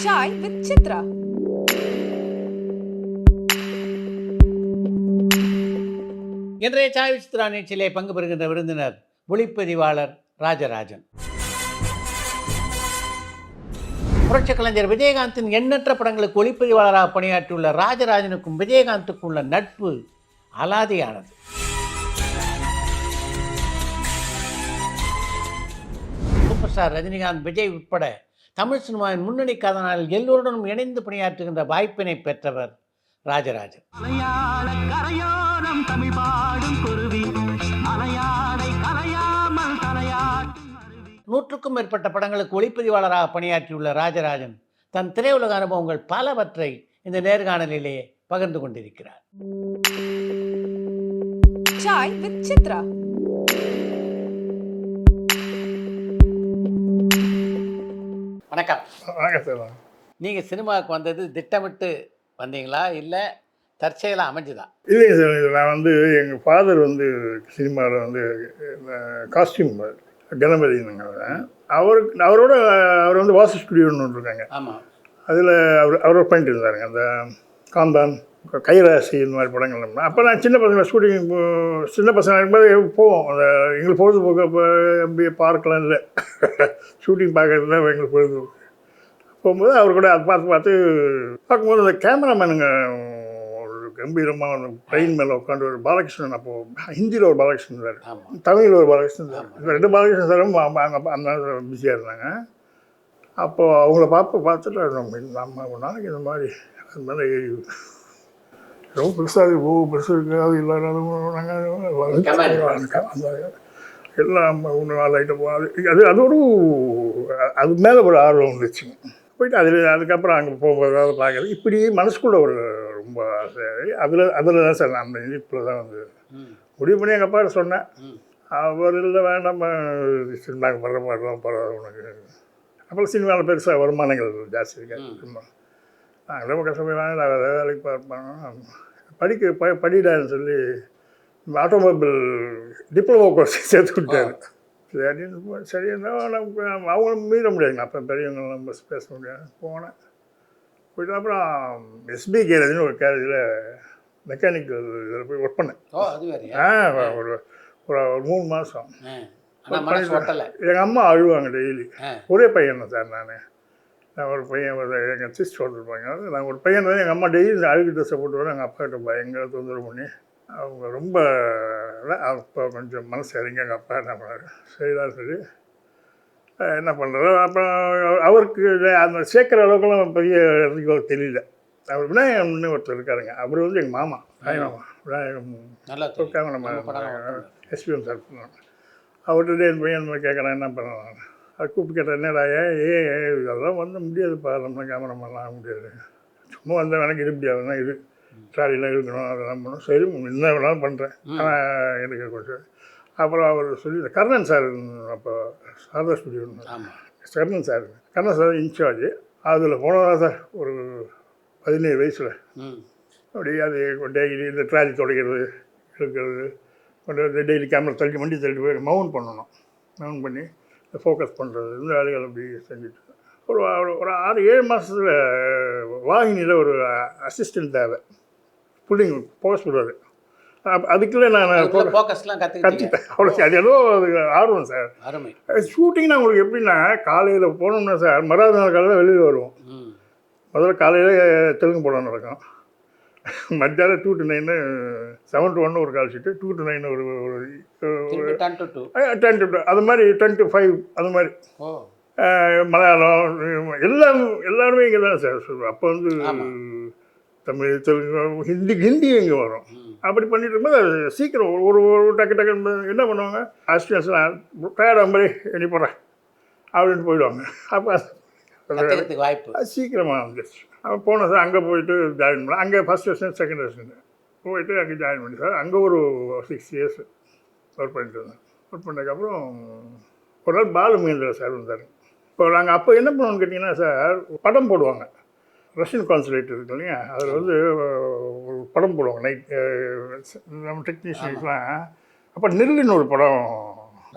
Chai with Chitra. இன்றைய சாய் விசித்ரா நிகழ்ச்சியிலே பங்கு பெறுகின்ற விருந்தினர் ஒளிப்பதிவாளர் ராஜராஜன். புரட்சிக் கலைஞர் விஜயகாந்தின் எண்ணற்ற படங்களுக்கு ஒளிப்பதிவாளராக பணியாற்றியுள்ள ராஜராஜனுக்கும் விஜயகாந்துக்கும் உள்ள நட்பு அலாதியானது. சூப்பர் ஸ்டார் ரஜினிகாந்த், விஜய் உட்பட தமிழ் சினிமாவின் முன்னணி கதாநாயகர்கள் எல்லோருடனும் இணைந்து பணியாற்றுகின்ற வாய்ப்பினை பெற்றவர் ராஜராஜன். நூற்றுக்கும் மேற்பட்ட படங்களுக்கு ஒளிப்பதிவாளராக பணியாற்றியுள்ள ராஜராஜன் தன் திரையுலக அனுபவங்கள் பலவற்றை இந்த நேர்காணலிலே பகிர்ந்து கொண்டிருக்கிறார். Chai with Chitra. வணக்கம். வணக்கம். நீங்கள் சினிமாவுக்கு வந்தது திட்டமிட்டு வந்தீங்களா இல்லை தற்செயலாக அமைஞ்சுதா? இல்லைங்க சார், நான் எங்கள் ஃபாதர் சினிமாவில் காஸ்டியூம் கணபதினுங்க. அவர் வாசு ஸ்டுடியோன்னு ஒன்று இருக்காங்க. ஆமாம். அதில் அவர் பண்ணிட்டு இருந்தாருங்க. அந்த காந்தான், கைராசி இந்த மாதிரி படங்கள். அப்போ நான் சின்ன பசங்க இருக்கும்போது போவோம். அந்த எங்களுக்கு பொழுதுபோக்கு அப்போ அப்படியே பார்க்கலாம் இல்லை, ஷூட்டிங் பார்க்கறது தான் எங்களுக்கு பொழுதுபோக்கு. போகும்போது அவர் கூட அதை பார்க்கும்போது அந்த கேமராமேனுங்க ஒரு கம்பீரமாக ட்ரெயின் மேலே உட்காந்து ஒரு பாலகிருஷ்ணன், அப்போது ஹிந்தியில் ஒரு பாலகிருஷ்ணன் சார், தமிழில் ஒரு பாலகிருஷ்ணன் சார், இந்த ரெண்டு பாலகிருஷ்ணன் சாரும் அங்கே அந்த பிஸியாக இருந்தாங்க. அப்போது அவங்கள பார்த்துட்டு நம்ம ஒரு நாளைக்கு இந்த மாதிரி அது மேலே ஏறி ரொம்ப பெருசாக பெருசு இருக்காது இல்லாத எல்லாம் ஒன்று நாலு ஐட்டம் அது அது மேலே ஒரு ஆர்வம் இருந்துச்சுங்க. போயிட்டு அதுக்கப்புறம் அங்கே போகும்போது பார்க்குறது இப்படி மனசுக்குள்ள ஒரு ரொம்ப ஆசை. அதில் தான் சார் நான் அந்த இனிப்பில் தான் முடிவு பண்ணி எங்கள் அப்பாட்ட சொன்னேன். அவர் இல்லை வேண்டாம், சினிமாவுக்கு வர்ற மாதிரி தான் பரவாயில்ல உனக்கு. அப்புறம் சினிமாவில் பெருசாக வருமானங்கள் ஜாஸ்தி இருக்காது. நாங்கள் ரொம்ப கஷ்டப்படுவாங்க, நான் வேலைக்கு பார்ப்பாங்க, படிடான்னு சொல்லி ஆட்டோமொபைல் டிப்ளமோ கோர்ஸ் சேர்த்து விட்டார். சரி நமக்கு அவங்களும் மீற முடியாதுங்க, அப்போ பெரியவங்க நம்ம பேச முடியாது. போனேன், போயிட்டு அப்புறம் எஸ்பி கேரேஜ்னு ஒரு கேரேஜில் மெக்கானிக்கல் இதில் போய் ஒர்க் பண்ணேன். ஒரு ஒரு 3 மாதம். எங்கள் அம்மா அழுவாங்க டெய்லி. ஒரே பையன் தான் சார் நான் ஒரு பையன், எங்கள் சிஸ்டர் இருப்பாங்க. நான் ஒரு பையன் எங்கள் அம்மா டெய்லி இந்த அழுகு ட்ரெஸ்ஸை போட்டு வர எங்கள் அப்பா கிட்ட பயங்கர தொந்தரவு பண்ணி அவங்க ரொம்ப அப்போ கொஞ்சம் மனசு இறங்கி எங்கள் அப்பா என்ன பண்ணார், சரிதான் சரி என்ன பண்ணுறது. அப்புறம் அவருக்கு அந்த சேர்க்குற அளவுக்குலாம் பெரிய இடத்துக்கு அவர் தெரியல. அவர் விநாயகம்னு ஒருத்தர் இருக்காருங்க, அவர் எங்கள் மாமா, விநாயகம் இருக்காங்க, நம்ம எஸ்பிஎம் சார் பண்ணுவாங்க. அவர்கிட்ட என் பையன் கேட்குறேன் என்ன பண்ணலாம். அது கூப்பிட்டு கேட்டேன், என்னடா அதெல்லாம் முடியாதுப்பா, நம்ம கேமராமெல்லாம் ஆக முடியாது, சும்மா எனக்கு இது முடியாதுன்னா இது ட்ராலிலாம் இருக்கணும், அதெல்லாம் பண்ணணும். சரி என்ன வேணாலும் பண்ணுறேன், ஆனால் எனக்கு கொஞ்சம். அப்புறம் அவர் சொல்லி கர்ணன் சார், அப்போ Sharada studio Karnan sir in charge. அதில் போனதா சார் ஒரு 17 வயசில் அப்படியே அது டெய்லி இந்த ட்ராலி துடைக்கிறது எடுக்கிறது, கொண்டு டெய்லி கேமரா தள்ளி வண்டி தள்ளி போய் மவுண்ட் பண்ணணும், பண்ணி ஃபோக்கஸ் பண்ணுறது, இந்த வேலைகள் அப்படி செஞ்சுட்டு ஒரு 6-7 மாதத்தில் வாகினியில் ஒரு அசிஸ்டன்ட் தேவை, புள்ளிங் ஃபோக்கஸ் பண்ணுறது. அதுக்குள்ளே நான் கற்றுப்பேன். அவ்வளோ அது ஏதோ அது ஆர்வம் சார். ஷூட்டிங்னா உங்களுக்கு எப்படின்னா, காலையில் போனோம்னா சார் மறுநாள் நாள் காலையில் வெளியில் வருவோம். முதல்ல காலையில் தெலுங்கு படம் நடக்கும், மத்தியானம் 2 to 9, 7 to 1 ஒரு கால் ஷீட்டு, 2 to 9 ஒரு 10 to 2 அது மாதிரி 10 to 5 அது மாதிரி. மலையாளம் எல்லாருமே இங்கே தான் சார். அப்போ தமிழ், தெலுங்கு, ஹிந்தி இங்கே வரும். அப்படி பண்ணிட்டு இருக்கும்போது சீக்கிரம் ஒரு டக்கு என்ன பண்ணுவாங்க, அசிஸ்டன்ஸ்லாம் டயர்டாக மாதிரி எண்ணி போடுறேன் அப்படின்னு போயிடுவாங்க. அப்போ வாய்ப்பு சீக்கிரமாக வந்துடுச்சு. அவன் போனேன் சார், அங்கே போயிட்டு ஜாயின் பண்ணேன். அங்கே ஃபஸ்ட் வருஷன் செகண்ட் வருஷன் போயிட்டு அங்கே ஜாயின் பண்ணி சார் அங்கே ஒரு 6 years ஒர்க் பண்ணிட்டு இருந்தேன். ஒர்க் பண்ணதுக்கப்புறம் ஒரு நாள் பாலுமகேந்திரா சார் வந்தார். இப்போ நாங்கள் அப்போ என்ன பண்ணுவோம்னு கேட்டிங்கன்னா சார், படம் போடுவாங்க. ரஷ்யன் கான்சுலேட் இருக்கு இல்லையா, அதில் ஒரு படம் போடுவாங்க நைட். நம்ம டெக்னீஷியன்ஸ்லாம் அப்போ நெல்லுன்னு ஒரு படம்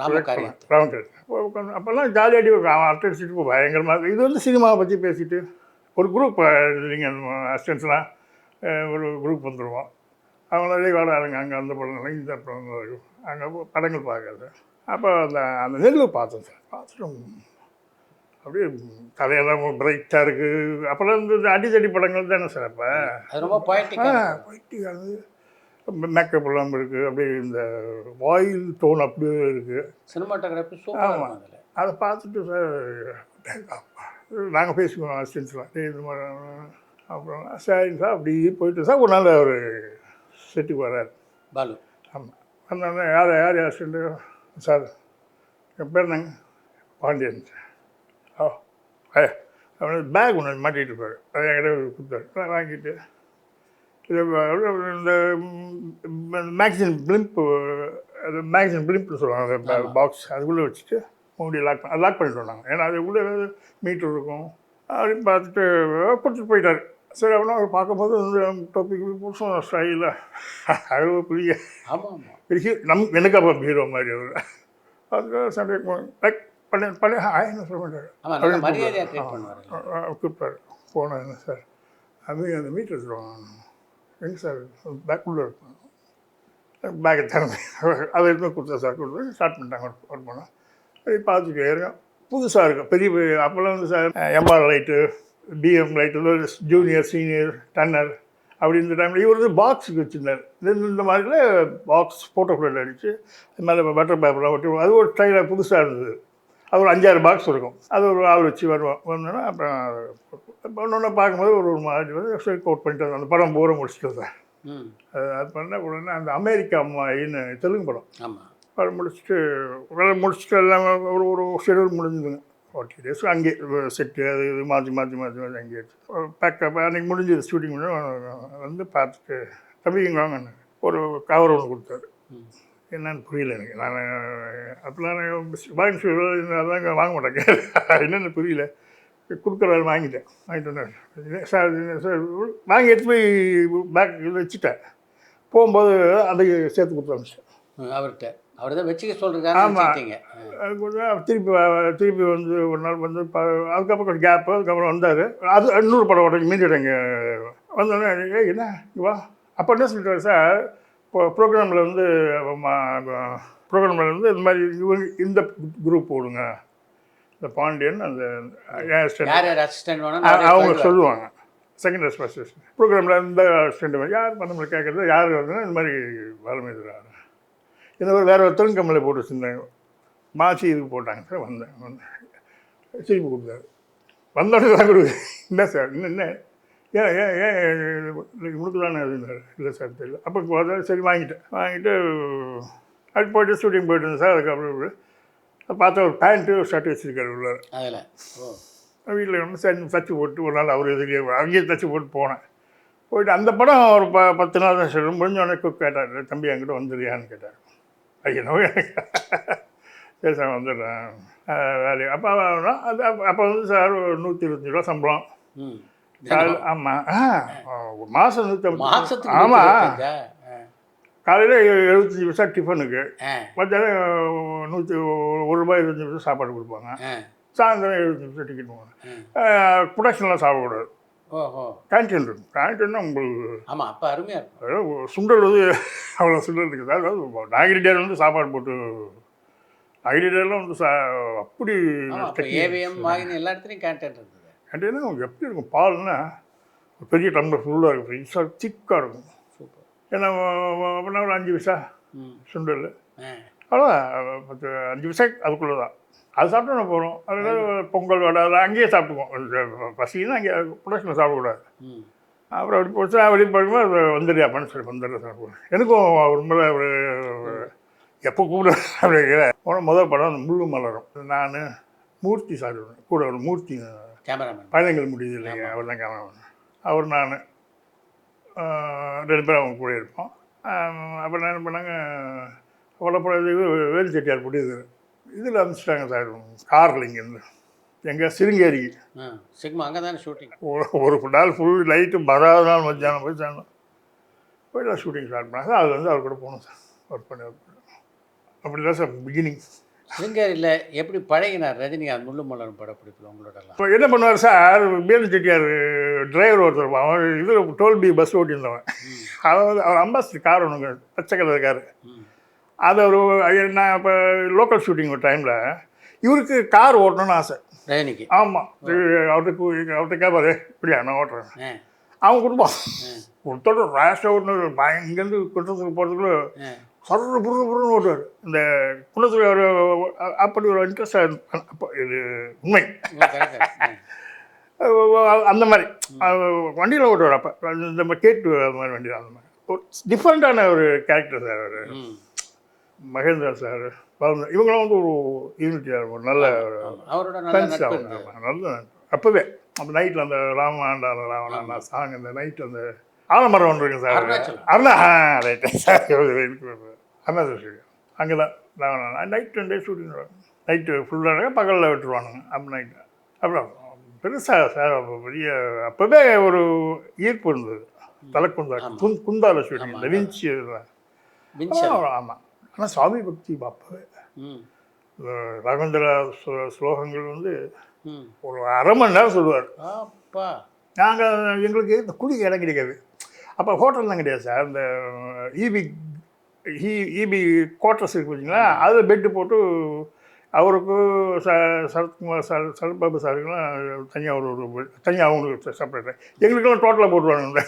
ராமகாரியத்தை. ராமகிருஷ்ணன் அப்போல்லாம் ஜாலியாடி அவன் அரட்டை அடிச்சுட்டு பயங்கரமாக இது வந்து சினிமாவை பற்றி பேசிட்டு ஒரு குரூப் நீங்கள் அசிஸ்டன்ஸ்லாம் ஒரு குரூப் வந்துடுவோம். அவங்களே வராதுங்க அங்கே அந்த படம் இந்த படம் அங்கே படங்கள் பார்க்காது. அப்போ அந்த நெல்லு பார்த்தேன் சார். பார்த்துட்டு அப்படியே கதையெல்லாம் பிரைட்டாக இருக்குது. அப்போல்லாம் இந்த அடித்தடி படங்கள் தானே சார். அப்போ அது ரொம்ப பொய்ட்டிக்கானது மேக்கப் எல்லாம் இருக்குது. அப்படியே இந்த வாயில் டோன் அப்படியே இருக்குது. சினிமாட்டோகிராஃபி. ஆமாம், அதை பார்த்துட்டு சார் நாங்கள் பேசுவோம் அசிஸ்டன்ஸ்லாம் இந்த மாதிரி. அப்புறம் சரிங்க சார் அப்படியே போயிட்டு சார் ஒரு நாள் அவர் செட்டுக்கு வர்றார் பாலு. ஆமாம், வந்தோடனே யார் அசிஸ்டண்ட்டு சார் என் பேர் நாங்கள் பாண்டியன். ஓ அவனுக்கு பேக் ஒன்று மாட்டிகிட்டு இருப்பார். அதை என்கிட்ட கொடுத்தாரு. வாங்கிட்டு இது இந்த மேக்சின் பிளிம்ப்னு சொல்லுவாங்க அந்த பாக்ஸ் அதுக்குள்ளே வச்சுட்டு மூடி லாக் பண்ணிட்டு வந்தாங்க. ஏன்னா அதுக்குள்ளே மீட்டர் இருக்கும் அப்படின்னு பார்த்துட்டு கொடுத்துட்டு போயிட்டார். சரி அப்படின்னா அவர் பார்க்கும்போது வந்து டாபிக் புதுசும் ஸ்டைலாக அவ்வளோ பெரிய பெரிய எனக்கு அப்போ ஹீரோ மாதிரி அவர். அதுக்காக சண்டே பண்ண என்ன சொல்ல மாட்டார் கூப்பிட்டார். போனேன் என்ன சார் அது அந்த மீட்டர் எடுத்துருவாங்க எங்கே சார் பேக்குள்ளே இருக்கும். பேக்கை திறந்து அதை எடுத்து கொடுத்தா சார் கொடுத்து ஸ்டார்ட் பண்ணிட்டாங்க ஒர்க் பண்ணோம். அது பார்த்துட்டு இருக்கோம் புதுசாக இருக்கும் பெரிய அப்போல்லாம் வந்து sir MR light PM light junior senior டன்னர் அப்படி இந்த டைமில் இவர் வந்து பாக்ஸுக்கு வச்சுருந்தார். இந்த மாதிரியில் பாக்ஸ் ஃபோட்டோ ஃப்ளேட் அடித்து அது மேலே பட்டர் பேப்பர்லாம் ஒட்டி அது ஒரு ஸ்டைலாக புதுசாக இருந்தது. அது ஒரு 5-6 பாக்ஸ் இருக்கும். அது ஒரு ஆள் வச்சு வந்தோன்னா அப்புறம் ஒன்று பார்க்கும்போது ஒரு மாதிரி வந்து ஸ்ட்ரைட் அவுட் பண்ணிட்டு அந்த படம் பூரா முடிச்சுட்டு சார். அது பண்ண உடனே அந்த அமெரிக்கா அம்மாயின்னு தெலுங்கு படம். படம் முடிச்சுட்டு எல்லாம் ஒரு ஷெடியூல் முடிஞ்சுதுங்க. 40 days அங்கே செட்டு அது இது மாற்றி அங்கே எடுத்து பேக்கப் அன்றைக்கி முடிஞ்சது ஷூட்டிங் வந்து பார்த்துட்டு தம்பிங்க வாங்க ஒரு கவர் ஒன்று கொடுத்தாரு. என்னன்னு புரியல எனக்கு. நான் அப்போலாம் பாயிண்ட் அதாங்க வாங்க மாட்டேங்க என்னென்னு புரியல. கொடுக்குறாரு வாங்கிட்டு வந்தேன் சார். சார் வாங்கி எடுத்து போய் பேக் வச்சுட்டேன். போகும்போது அதை சேர்த்து கொடுத்தாங்க சார் அவர்கிட்ட. அவர் தான் வச்சுக்க சொல்கிறாரு. ஆமாம், திருப்பி வந்து ஒரு நாள் வந்து அதுக்கப்புறம் கொஞ்சம் கேப்பு. அதுக்கப்புறம் வந்தார். அது இன்னொரு படம் உடனே மீண்டுட்டாங்க. வந்தோடனே என்ன வா அப்போ என்ன சொல்லிட்டாரு சார் இப்போ ப்ரோக்ராமில் வந்து இந்த மாதிரி இந்த குரூப் போடுங்க. இந்த பாண்டியன் அந்த அவங்க சொல்லுவாங்க செகண்ட் ரெஸ்பான்சிபிலிட்டி ப்ரோக்ராமில் இந்த அசிஸ்டண்ட் யார் நம்மளை கேட்குறது யார் வருதுன்னா இந்த மாதிரி வளமைதுறாரு. இந்த மாதிரி வேறு ஒருத்தரும் கம்மலை போட்டு வச்சுருந்தாங்க. மாசி இதுக்கு போட்டாங்க சார். வந்தேன் திருப்பி கொடுத்தாரு. வந்தோடனே தான் கொடுக்கு இல்லை சார் என்ன ஏன் ஏன் ஏன் உனக்கு தானே இருந்தார். இல்லை சார் தெரியல. அப்போ சரி வாங்கிட்டு அது போய்ட்டு ஷூட்டிங் போய்ட்டு இருந்தேன் சார். அதுக்கப்புறம் பார்த்தா ஒரு பேண்ட்டு ஒரு ஷர்ட் வச்சுருக்காரு உள்ளார். அதில் வீட்டில் வந்து சரி தச்சு போட்டு ஒரு நாள் அவர் எதுலேயே அங்கேயே தச்சு போட்டு போனேன். போயிட்டு அந்த படம் ஒரு 10 நாள் தான் சார். முடிஞ்சோடனே கேட்டார் தம்பி என்கிட்ட வந்துடுறியான்னு கேட்டார். ஐயனோ சரி சார் வந்துடுறேன் வேலையை. அப்போ அது அப்போ வந்து சார் 125 ரூபா சம்பளம். ஆமாம் மாதம் 150. ஆமாம் காலையில் 75 பைசா டிஃபனுக்கு, மத்தியானம் 101 ரூபாய் 25 பைசா சாப்பாடு கொடுப்பாங்க. சாயந்தரம் 75 பைசா டிக்கெட் போவாங்க. ப்ரொடக்ஷன்லாம் சாப்பிடக்கூடாது. கேன்டீன் இருக்கும். கேன்டீன்னா உங்களுக்கு ஆமாம் அப்போ அருமையாக இருக்கும். சுண்டல் வந்து அவ்வளோ சுண்டல் இருக்குது. அதாவது நாகிரிடேர் வந்து சாப்பாடு போட்டு நாகிரிடேர்லாம் வந்து அப்படி ஏவிஎம் வாங்கின எல்லா இடத்துலையும் கேன்டீன் இருக்குது. கேன்டீன்னா எப்படி இருக்கும் பால்னா பெரிய டம்ளர் ஃபுல்லாக இருக்கும். ஃப்ரெஷ்ஷாக திக்காக இருக்கும். சூப்பர். ஏன்னா அப்படின்னா ஒரு 5 பைசா சுண்டல் அவ்வளோ 5 பைசா அதுக்குள்ளே தான். அது சாப்பிட்டு நம்ம போகிறோம். அதில் பொங்கல் வடை அதெல்லாம் அங்கேயே சாப்பிட்டுக்குவோம். பசின்னா அங்கே ப்ரொடக்ஷனில் சாப்பிடக்கூடாது. அப்புறம் அப்படி போச்சு. வெளியே போகும்போது அது வந்துடுறியா அப்படின்னு சொல்லி வந்துடுற சாப்பிடுவேன். எனக்கும் ரொம்ப ஒரு எப்போ கூட அப்படிங்கிற போன முதல் படம் அந்த முள்ளு மலரும். நான் மூர்த்தி சாப்பிடுவேன் கூட. ஒரு மூர்த்தி கேமராமேன் பயணங்கள் முடியுது இல்லைங்க, அவர் தான் கேமராமேன். அவர் நான் 2 பேரும் அவங்க கூட இருப்போம். அப்புறம் என்ன பண்ணாங்க அவ்வளோ இது வேலு செட்டியார் முடியுது இதில் அனுப்பிச்சிட்டாங்க சார் காரில் இங்கேருந்து எங்கள் சிருங்கேரிக்கு. சிக்மா அங்கே தானே ஷூட்டிங். ஒரு நாள் ஃபுல் லைட்டு மறாத நாள் மத்தியானம் போய் சேர்ந்தோம். போய்ட்டு ஷூட்டிங் ஸ்டார்ட் பண்ணாங்க. அது வந்து அவர் கூட போகணும் சார். ஒர்க் பண்ணி அப்படி தான் சார் பிகினிங். சிருங்கேரியில் எப்படி பழகினார் ரஜினிகாந்த் முள்ளு மலரும் படப்பிடிப்பில் உங்களோடலாம்? இப்போ என்ன பண்ணுவார் சார், பேருந்து செட்டியார் டிரைவர் ஒருத்தர் இருப்பான். அவன் இதில் டோல் பி பஸ் ஓட்டியிருந்தவன். அவர் அம்பாசிடர் கார் ஒன்று பச்சை கலர் கார். அது ஒரு நான் இப்போ லோக்கல் ஷூட்டிங் ஒரு டைமில் இவருக்கு கார் ஓட்டணும்னு ஆசை ரஜினிக்கு. ஆமாம். அவர்கிட்ட கேட்பாரு, இப்படியா நான் ஓட்டுறேன். அவன் கொடுப்பான். ஒருத்தோட ரேஷாக ஓட்டுனு இங்கேருந்து குற்றத்துக்கு போகிறதுக்குள்ள சர்ற புருன்னு ஓட்டுவார். இந்த குணத்தில் ஒரு அப்படி ஒரு இன்ட்ரெஸ்டாக அப்போ இது உண்மை. அந்த மாதிரி வண்டியில் ஓட்டுவார். அப்போ இந்த கேட்டு அது மாதிரி வண்டி அந்த மாதிரி ஒரு டிஃப்ரெண்ட்டான ஒரு கேரக்டர் சார் அவர். மகேந்திரா சார், இவங்களாம் வந்து ஒரு யூனிட்டியாக இருக்கும். நல்ல ஃப்ரெண்ட்ஸ் ஆகும். நல்ல அப்போவே அந்த நைட்டில் அந்த ராமாண்டா ராவணா சாங், அந்த நைட்டு அந்த ஆலமரம் ஒன்று இருக்குது sir. Aruna right sir. Arunachal studio அங்கே தான் Ravana night 2 days shooting. Night ஃபுல்லாக பகலில் விட்டுருவானுங்க. அப்போ நைட்டு அப்புறம் பெருசாக சார் பெரிய அப்போவே ஒரு ஈர்ப்பு இருந்தது. தலைக்குந்தா குந்தால ஷூட்டிங், இந்த விஞ்சி. ஆமாம். ஆனால் சுவாமி பக்தி அப்போவே ராகவேந்திரா ஸ்லோகங்கள் வந்து ஒரு அரை மணி நேரம் சொல்லுவார். நாங்கள் எங்களுக்கு இந்த குடிக்க இடம் கிடைக்காது. அப்போ ஹோட்டல்லாம் கிடையாது சார். இந்த இபி குவார்ட்டர்ஸ் இருக்கு பார்த்தீங்களா, அதில் பெட்டு போட்டு அவருக்கு சரத்குமார் சார், சரத்பாபு சாருக்கெல்லாம் தனியாக தனியாக அவங்களுக்கு செப்பரேட்டு. எங்களுக்கெல்லாம் டோட்டலாக போட்டுருவாங்க.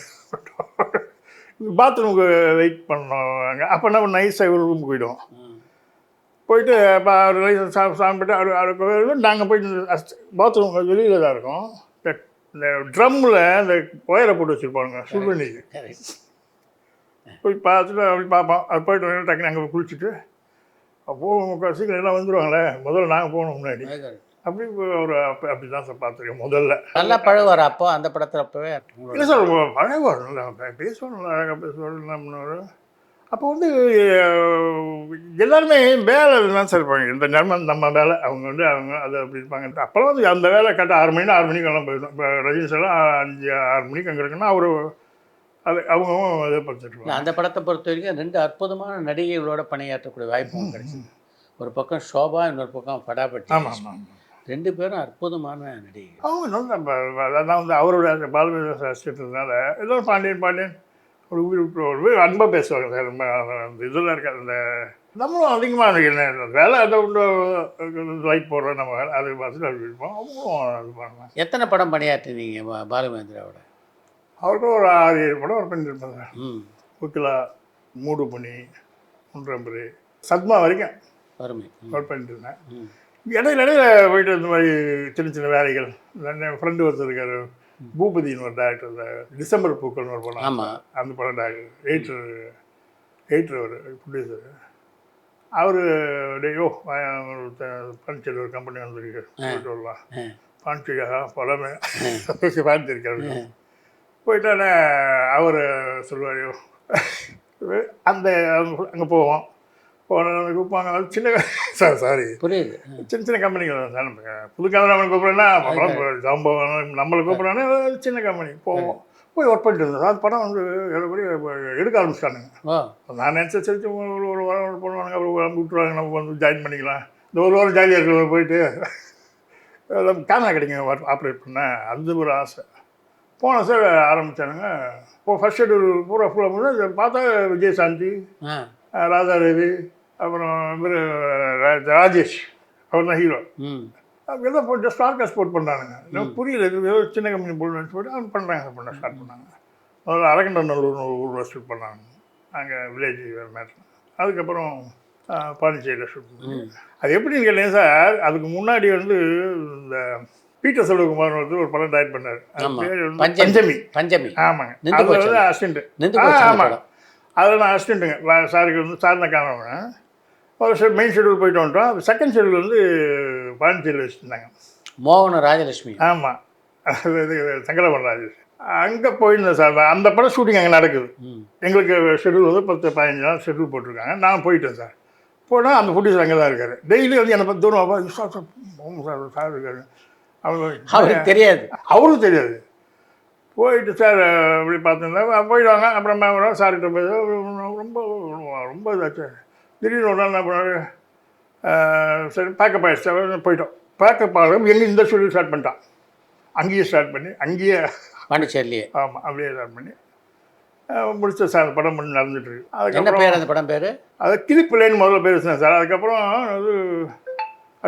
பாத்ரூமுக்கு வெயிட் பண்ணோம் அங்கே. அப்போ நம்ம நைஸாக ஒரு ரூமுக்கு போயிட்டு இப்போ அவர் சாப்பிட்டு அவருக்கு நாங்கள் போயிட்டு பாத்ரூம் வெளியில் தான் இருக்கும். இந்த ட்ரம்மில் இந்த ஒயரை போட்டு வச்சுருப்பாங்க சுடுதண்ணிக்கு. போய் பார்த்துட்டு அப்படி பார்ப்போம். அது போய்ட்டு டக்குனு அங்கே போய் குளிச்சுட்டு அப்போது சீக்கிரம் எல்லாம் வந்துடுவாங்களே, முதல்ல நாங்கள் போகணும் முன்னாடி. அப்படி ஒரு அப்படி தான் சார் பார்த்துருக்கேன் முதல்ல. நல்லா பழகுவார் அப்போ அந்த படத்தில்? அப்போவே இல்லை சார், பழகுவார். நல்லா பேசுவார், நல்லா அழகாக பேசுவார். என்ன பண்ணுவார் அப்போ வந்து எல்லாருமே வேலை தான் சார் இருப்பாங்க. இந்த நேரம் நம்ம வேலை, அவங்க வந்து அவங்க அதை அப்படி இருப்பாங்க. அப்போலாம் வந்து அந்த வேலை கரெக்டாக 6 மணினா 6 மணிக்கெல்லாம் போயிடும். இப்போ ரஜினி சார்லாம் 5-6 மணிக்கு அங்கே இருக்குன்னா அவர் அது அவங்க இதை படிச்சுட்டு. அந்த படத்தை பொறுத்த வரைக்கும் 2 அற்புதமான நடிகைகளோட பணியாற்றக்கூடிய வாய்ப்பும் கிடைச்சிது. ஒரு பக்கம் ஷோபா, இன்னொரு பக்கம் படாபட்டி. ஆமாம் ஆமாம். 2 பேரும் அற்புதமான நடிகை. அவங்க நல்லா அதான் வந்து அவரோட பாலமேந்திர சாஸ்திரத்தினால எல்லோரும் பாண்டியன் ஒரு உயிர் விட்டு அன்பாக பேசுவாங்க சார். ரொம்ப அந்த இதெல்லாம் இருக்காது. அந்த நம்மளும் அதிகமாக வேலை அதை லைட் போடுறோம் நம்ம வேலை அதை பார்த்துட்டு அப்படி இருப்போம். அவங்களும் இது பண்ணுவாங்க. எத்தனை படம் பணியாற்றினீங்க பாலுமேந்திராவோட? அவருக்கும் ஒரு 6-7 படம் ஒர்க் பண்ணியிருப்பேன் சார். புக்கிலா, மூடு பண்ணி, முன்றம்பது, சத்மா வரைக்கும் ஒர்க் பண்ணிட்டு இருந்தேன். இடையில போயிட்டு இந்த மாதிரி சின்ன வேலைகள். என் ஃப்ரெண்டு ஒருத்தர் இருக்கார், பூபதினு ஒரு டேரக்டர். இந்த டிசம்பர் பூக்கள்னு ஒரு படம். அந்த படம் டேரக்டர் எயிட்ரு ஒரு ப்ரொடியூசர். அவர் டேயோ பாண்டிச்சேரி ஒரு கம்பெனி வந்துருக்கு போயிட்டு வரலாம். பாண்டிச்சேரியா படமே பாண்டிச்சிருக்காரு. போயிட்டானே அவர் சொல்லுவார், அந்த அங்கே போவோம். கூப்பிடுவாங்க சின்ன சாரி புரியுது, சின்ன கம்பெனிகள் சார். புது கம்பெனி நம்மளை கூப்பிட்றேன்னா சம்பவம் நம்மளை கூப்பிட்றானே சின்ன கம்பெனி போவோம். போய் ஒர்க் பண்ணிட்டு இருந்தோம். அது படம் வந்து எடுக்க ஆரம்பிச்சிட்டானுங்க. நான் நினச்ச சரி ஒரு வாரம் போடுவானுங்க, அப்புறம் விட்டுருவாங்க, நம்ம வந்து ஜாயின் பண்ணிக்கலாம். இந்த ஒரு வாரம் ஜாலியாக இருக்கிற போயிட்டு கேமரா கிடைக்குங்க ஆப்ரேட் பண்ணேன். அது ஒரு ஆசை. போன சார் ஆரம்பித்தானுங்க. இப்போ ஃபர்ஸ்ட் ஷெட்யூல் பூரா ஃபுல்லாக போது பார்த்தா விஜயசாந்தி, ராதாரவி, அப்புறம் இவர் ராஜேஷ், அவர் தான் ஹீரோ. எதோ போட்டு ஸ்டார் காஸ்ட் போட் பண்ணுறானுங்க. எனக்கு புரியல, ஏதோ சின்ன கம்பெனி போட்டு போட்டு அவங்க பண்ணுறாங்க பண்ண ஸ்டார்ட் பண்ணாங்க. முதல்ல அரகண்டநல்லூர் ஊரில் ஷூட் பண்ணாங்க, அங்கே வில்லேஜ் மேட்ரு. அதுக்கப்புறம் பாண்டிச்சேரியில் ஷூட் பண்ணாங்க. அது எப்படின்னு கேட்டேன் சார், அதுக்கு முன்னாடி வந்து இந்த பீட்டர் செல்வகுமார் ஒரு படம் டைரக்ட் பண்ணார். பஞ்சமி. ஆமாங்க, அது வந்து அசிஸ்டண்ட்டு. ஆமாங்க, அதில் நான் அசிஸ்டண்ட்டுங்க. சாருக்கு வந்து சார் தான் கேமராமேன். ஒரு மெயின் ஷெட்யூல் போயிட்டு வந்துட்டோம். செகண்ட் ஷெட்யூல் வந்து பாண்டிச்சேரியில் வச்சுருந்தாங்க. மோகன ராஜலட்சுமி. ஆமாம், அது சங்கரபுரம் ராஜேஷ். அங்கே போயிருந்தேன் சார். அந்த படம் ஷூட்டிங் அங்கே நடக்குது. எங்களுக்கு ஷெட்யூல் வந்து 10-15 நாள் ஷெட்யூல் போட்டிருக்காங்க. நான் போயிட்டேன் சார். போனால் அந்த ப்ரொடியூசர் அங்கே தான் இருக்கார். டெய்லி வந்து என்னை பற்றி தூரம் சார் இருக்காரு. அவருக்கு தெரியாது, அவருக்கு தெரியாது. போயிட்டு சார் அப்படி பார்த்துருந்தா போயிடுவாங்க. அப்புறம் வரோம் சார்கிட்ட போய் ரொம்ப ரொம்ப இதாச்சு. திடீர்னு ஒரு நாள் என்ன பண்ணாரு, சரி பேக்கப் ஆகிடுச்சு போயிட்டோம். பேக்கப் ஆகும் எங்கே இந்த ஸ்டுடியோ ஸ்டார்ட் பண்ணிட்டான். அங்கேயே ஸ்டார்ட் பண்ணி அங்கேயே பாண்டிச்சேரியிலேயே. ஆமாம் அப்படியே ஸ்டார்ட் பண்ணி முடிச்ச சார். அந்த படம் பண்ணி நடந்துட்டுருக்கு. என்ன அதுக்கப்புறம் பேர் அந்த படம் பேர்? அது கிளிப்பிள்ளைன்னு முதல்ல பேர் வச்சுருந்தேன் சார். அதுக்கப்புறம் அது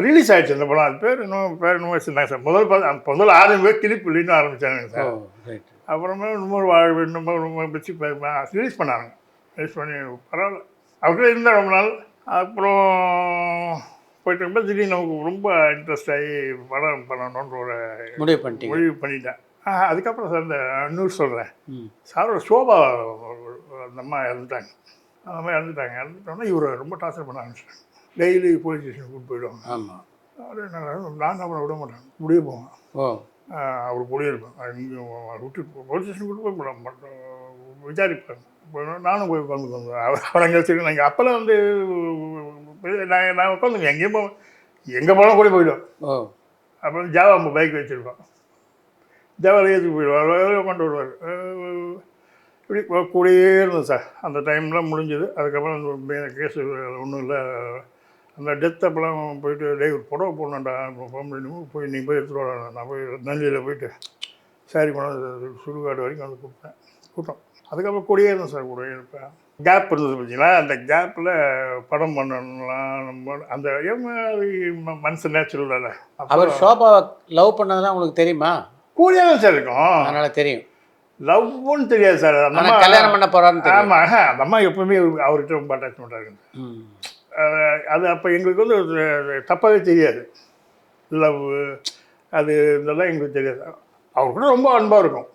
ரிலீஸ் ஆகிடுச்சு அந்த படம். அது பேர் இன்னும் வச்சுருந்தாங்க சார். முதல்ல ஆரம்பிச்சு கிளிப்பிள்ளைன்னு ஆரம்பித்தாங்க சார். ரைட். அப்புறமா இன்னொரு வாழ்வு ரொம்ப வச்சு ரிலீஸ் பண்ணாங்க. ரிலீஸ் பண்ணி பரவாயில்ல அவர்களே இருந்தால் ரொம்ப நாள். அப்புறம் போயிட்டு இருக்கும்போது திடீர்னு நமக்கு ரொம்ப இன்ட்ரெஸ்ட் ஆகி படம் பண்ணணுன்ற ஒரு முடிவு பண்ணிட்டேன். அதுக்கப்புறம் சார் இந்த நியூஸ் சொல்கிறேன் சாரோட சோபா அந்த அம்மா இறந்துட்டாங்க. அந்த மாதிரி இறந்துட்டோன்னா இவர் ரொம்ப டார்ச்சர் பண்ண ஆரம்பிச்சிட்டாங்க. டெய்லி போலீஸ் ஸ்டேஷன் கூப்பிட்டு போயிடுவாங்க. ஆமாம். நான் அவரை விட மாட்டேன். முடிய போவேன். ஓ அவர் கூடயே இருப்பேன். இங்கே விட்டு போலீஸ் ஸ்டேஷன் கூட்டு போய் போட மாட்டோம். விசாரிப்பேன். நானும் போய் உட்காந்துக்கோங்க. அவர் அங்கே வச்சுருக்கேன். நாங்கள் அப்போல்லாம் வந்து நான் உட்காந்துங்க எங்கேயும் போவேன். எங்கே போனால் கூட போயிடும். ஓ அப்புறம் ஜாவா பைக் வச்சுருக்கோம். ஜாவாவில் ஏற்றுக்கு போயிடுவார். கொண்டு வருவார். இப்படி கூடயே இருந்தது சார். அந்த டைம்லாம் முடிஞ்சது. அதுக்கப்புறம் கேஸு ஒன்றும் இல்லை. அந்த டெத் அப்போலாம் போயிட்டு ஒரு புடவை போடணுண்டா போய் நீ போய் எடுத்துகிட்டு வர. நான் போய் நந்தியில் போயிட்டு சாரி கொண்டு சுடுகாடு வரைக்கும் வந்து கூட்டம். அதுக்கப்புறம் கூடயே இருந்தேன் சார். கூடயே இருப்பேன். கேப் இருந்தது பார்த்தீங்களா, அந்த கேப்பில் படம் பண்ணலாம். நம்ம அந்த மனசு நேச்சுரல் தானே. அவர் ஷோபாவை லவ் பண்ணதுலாம் உங்களுக்கு தெரியுமா? கூடயே தான் சார் இருக்கும். அதனால் தெரியும். லவ்னு தெரியாது சார். அந்த அம்மா கல்யாணம் பண்ண போகிறான்னு தெரியும். ஆமாம். அந்த அம்மா எப்பவுமே அவர்கிட்ட ரொம்ப அட்டாச்மெண்ட்டாக இருக்குது. அது அப்போ எங்களுக்கு வந்து தப்பாகவே தெரியாது. லவ் அது இதெல்லாம் எங்களுக்கு தெரியாது. அவர் கூட ரொம்ப அன்பாக இருக்கும்.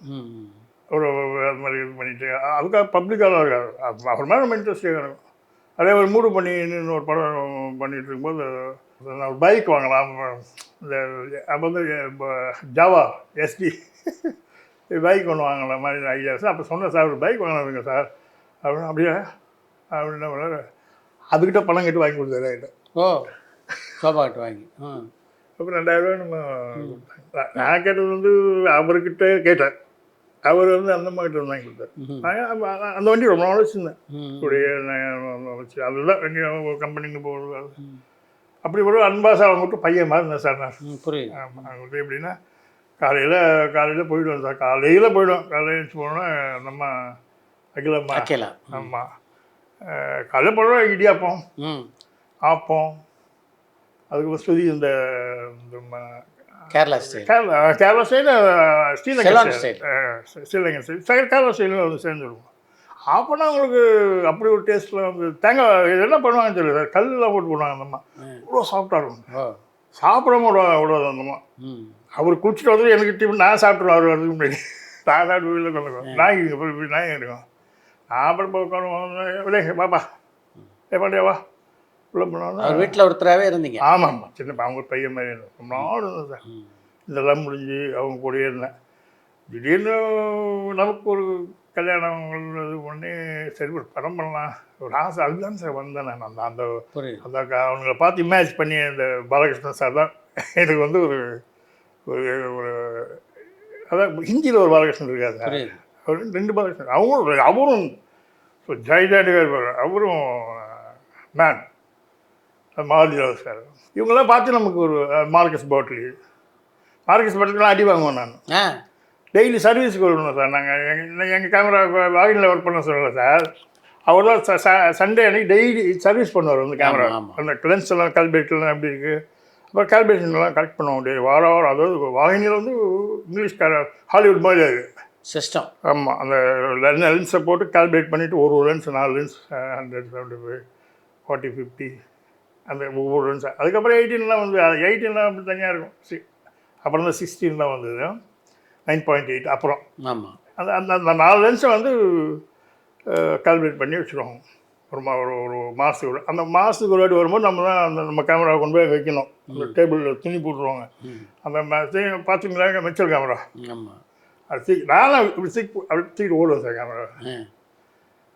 ஒரு அது மாதிரி இது பண்ணிவிட்டு அதுக்காக பப்ளிக்காக இருக்காது. அவர் மேலே நம்ம இன்ட்ரெஸ்டே இருக்கும். அதே ஒரு மூடு பண்ணி இன்னொரு படம் பண்ணிகிட்டு இருக்கும்போது நான் ஒரு பைக் வாங்கலாம். இந்த அப்போ வந்து ஜாவா எஸ்டி பைக் ஒன்று வாங்கலாம் மாதிரி ஐடியா சார். அப்போ சொன்னேன் சார் ஒரு பைக் வாங்கலாம்ங்க சார் அப்படின்னு. அப்படியே அப்படின்னா பண்ணார். அதுக்கிட்ட பணம் கட்டி வாங்கி கொடுத்தாரு என்கிட்ட. ஓ சோபா கட்டு வாங்கி. அப்புறம் 2000 நம்ம நான் கேட்டது வந்து அவர்கிட்ட கேட்டேன். அவர் வந்து அந்த அம்மா கிட்ட வாங்கி கொடுத்தாரு. அந்த வண்டி ரொம்ப நாள் வச்சுருந்தேன். கூடிய வச்சு அதுதான் எங்கள் கம்பெனிக்கு போகிறது. அப்படி ஒரு அன்பாசா அவங்க மட்டும் பையன் மாதிரி இருந்தேன் சார். நான் புரியுது. ஆமாம். அவங்க எப்படின்னா காலையில் போயிடுவோம் சார். காலையில் போயிடுவோம். காலையில் எழுந்து போனோன்னா நம்ம அகிலம்மா. ஆமாம். காலையில் போடுவோம். இடியாப்பம் ஆப்பம். அதுக்கு ஃபஸ்ட்டு இந்த கேரளா ஸ்டைல் ஸ்ரீலங்கன் ஸ்டைல் கேரளா ஸ்டைலில் வந்து சேர்ந்துருவோம். அப்போனா அவங்களுக்கு அப்படி ஒரு டேஸ்ட்டில் வந்து தேங்காய் இது என்ன பண்ணுவாங்கன்னு தெரியல சார். கல்லெலாம் போட்டு போடுவாங்க அந்த அம்மா. இவ்வளோ சாஃப்டாக இருக்கும். சாப்பிடாம விடாது அந்த அம்மா. அவர் குடிச்சிட்டு வந்து எனக்கு டிஃபன் நான் சாப்பிட்ருவேன். அவர் வரதுக்கு முன்னாடி நான் சாப்பிட்டு வீட்டில் கொண்டுக்குவோம். நாய் இருக்கும். நான் அப்புறம் உட்காந்து பாப்பா பாண்டியாவா உள்ள போனோன்னா வீட்டில் ஒருத்தராகவே இருந்தீங்க. ஆமாம்மா. சின்ன அவங்க பையன் மாதிரி இருந்தேன். ரொம்ப நாள் இருந்தேன் சார். இதெல்லாம் முடிஞ்சு அவங்க கூடயே இருந்தேன். திடீர்னு நமக்கு ஒரு கல்யாணம் இது பண்ணி சரி ஒரு படம் பண்ணலாம் ஒரு ஆசை. அதுதான் சார் வந்தேன் நான். அந்த அந்த அவங்கள பார்த்து இமேஜ் பண்ணி அந்த பாலகிருஷ்ணன் சார் தான் எனக்கு வந்து ஒரு ஒரு அதான் ஹிந்தியில் ஒரு பாலகிருஷ்ணன் இருக்காது சார். அவர் 2 பாலகிருஷ்ணன். அவரும் ஜெயஜாண்டி அவரும் மேன் மாவதி சார். இவங்களாம் பார்த்து நமக்கு ஒரு மார்க்கஸ் பாட்டிலாம் அடி வாங்குவோம். நான் டெய்லி சர்வீஸுக்கு வரணும் சார். நாங்கள் எங்கள் கேமரா வாகினில் ஒர்க் பண்ண சொல்லலை சார். அவர் தான் சண்டே அன்றைக்கி டெய்லி சர்வீஸ் பண்ணுவார் வந்து கேமரா. அந்த லென்ஸ் எல்லாம் கால்குலேட்டர்லாம் எப்படி இருக்குது அப்புறம் கால்குலேஷன்லாம் கரெக்ட் பண்ணுவோம். வாரம் அதாவது வாகினியில் வந்து இங்கிலீஷ் ஹாலிவுட் மாதிரி அது சிஸ்டம். ஆமாம். அந்த லென்ஸை போட்டு கால்குலேட் பண்ணிவிட்டு ஒரு லென்ஸ் 4 லென்ஸ் 175 40 50 அந்த ஒவ்வொரு லென்ஸ். அதுக்கப்புறம் 18 வந்து 18 அப்படி தனியாக இருக்கும். அப்புறம் தான் 16 தான் வந்தது 9.8. அப்புறம் ஆமாம் அந்த அந்த அந்த 4 லென்ஸை வந்து கால்குலேட் பண்ணி வச்சுருவோம். ஒரு மாதத்துக்கு அந்த மாதத்துக்கு ஒரு வாட்டி வரும்போது நம்ம தான் அந்த நம்ம கேமராவை கொண்டு போய் வைக்கணும். அந்த டேபிளில் துணி போட்டுருவாங்க. அந்த பார்த்தீங்களா மிச்சல் கேமரா. ஆமாம். அது நானும் இப்படி அப்படி தூக்கிட்டு ஓடுவேன் சார் கேமரா.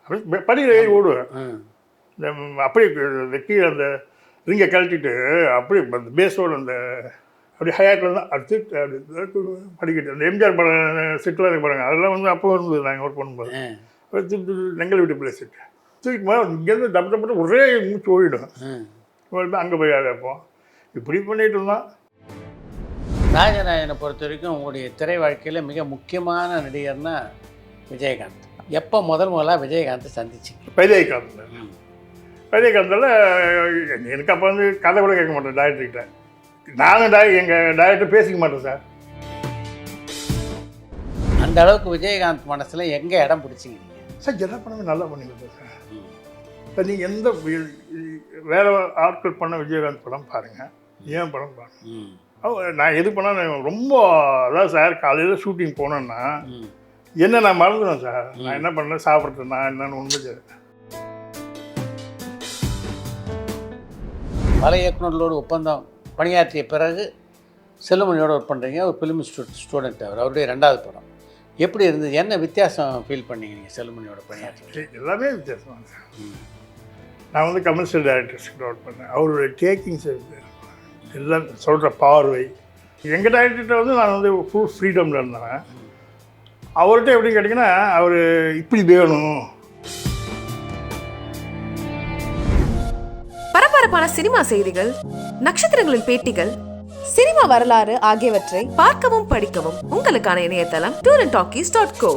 அப்படி படிக்கிற ஏறி ஓடுவேன். இந்த அப்படியே கீழே அந்த ரிங்கை கழட்டிட்டு அப்படியே அந்த பேஸோடு அந்த அப்படி ஹையாட்டில் தான் அடுத்து அப்படி படிக்கிட்டு அந்த எம்ஜிஆர் படம் செட்டில் இருக்க பாருங்க. அதெல்லாம் வந்து அப்போ இருந்தது நாங்கள் ஒர்க் பண்ணும்போது. நெங்கல் வீட்டு பிள்ளை செட்டு தூக்கிட்டு இங்கேருந்து டப்பு ஒரே மூச்சு ஓடிடும். அங்கே போய் வைப்போம். இப்படி பண்ணிகிட்டு இருந்தோம். ராஜநாயகனை பொறுத்த வரைக்கும் உங்களுடைய திரை வாழ்க்கையில் மிக முக்கியமான நடிகர்னா விஜயகாந்த். எப்போ முதலாக விஜயகாந்தை சந்திச்சிங்க? வைத்தியகாந்தில் எனக்கு அப்போ வந்து கதை கூட கேட்க மாட்டேன் டைரக்டர்கிட்ட. நானும் எங்கள் டைரக்டர் பேசிக்க மாட்டேன் சார். அந்த அளவுக்கு விஜயகாந்த் மனசில் எங்கே இடம் பிடிச்சிங்க சார்? எல்லா படமே நல்லா பண்ணி கொடுத்தேன் சார். இப்போ நீங்கள் எந்த வேறு ஆட்கள் பண்ண விஜயகாந்த் படம் பாருங்கள், ஏன் படம் பாருங்கள். நான் எது பண்ணால் ரொம்ப அதான் சார், காலையில் ஷூட்டிங் போனேன்னா என்ன நான் மறந்துடுவேன் சார். நான் என்ன பண்ணேன், சாப்பிட்றேன் நான் என்னன்னு உண்மை சார். பல இயக்குநர்களோடு ஒப்பந்தம் பணியாற்றிய பிறகு செல்லுமணியோடு ஒர்க் பண்ணுறீங்க. ஒரு ஃபிலிம் ஸ்டூடெண்ட் அவருடைய 2வது படம் எப்படி இருந்தது? என்ன வித்தியாசம் ஃபீல் பண்ணீங்க நீங்கள் செல்லுமணியோட பணியாற்றி? எல்லாமே வித்தியாசம் சார். நான் வந்து கமர்ஷியல் டைரக்டர்ஸ்கிட்ட ஒர்க் பண்ணேன். அவருடைய டேக்கிங்ஸ் எல்லாம் சொல்கிற பார்வை. எங்கள் டைரக்டர்கிட்ட வந்து நான் வந்து ஃபுல் ஃப்ரீடமில் இருந்தேன். அவர்கிட்ட எப்படி கேட்டிங்கன்னா, அவர் இப்படி வேணும். பரபரப்பான சினிமா செய்திகள், நட்சத்திரங்களின் பேட்டிகள், சினிமா வரலாறு ஆகியவற்றை பார்க்கவும் படிக்கவும் உங்களுக்கான இணையதளம் tourantalkies.co.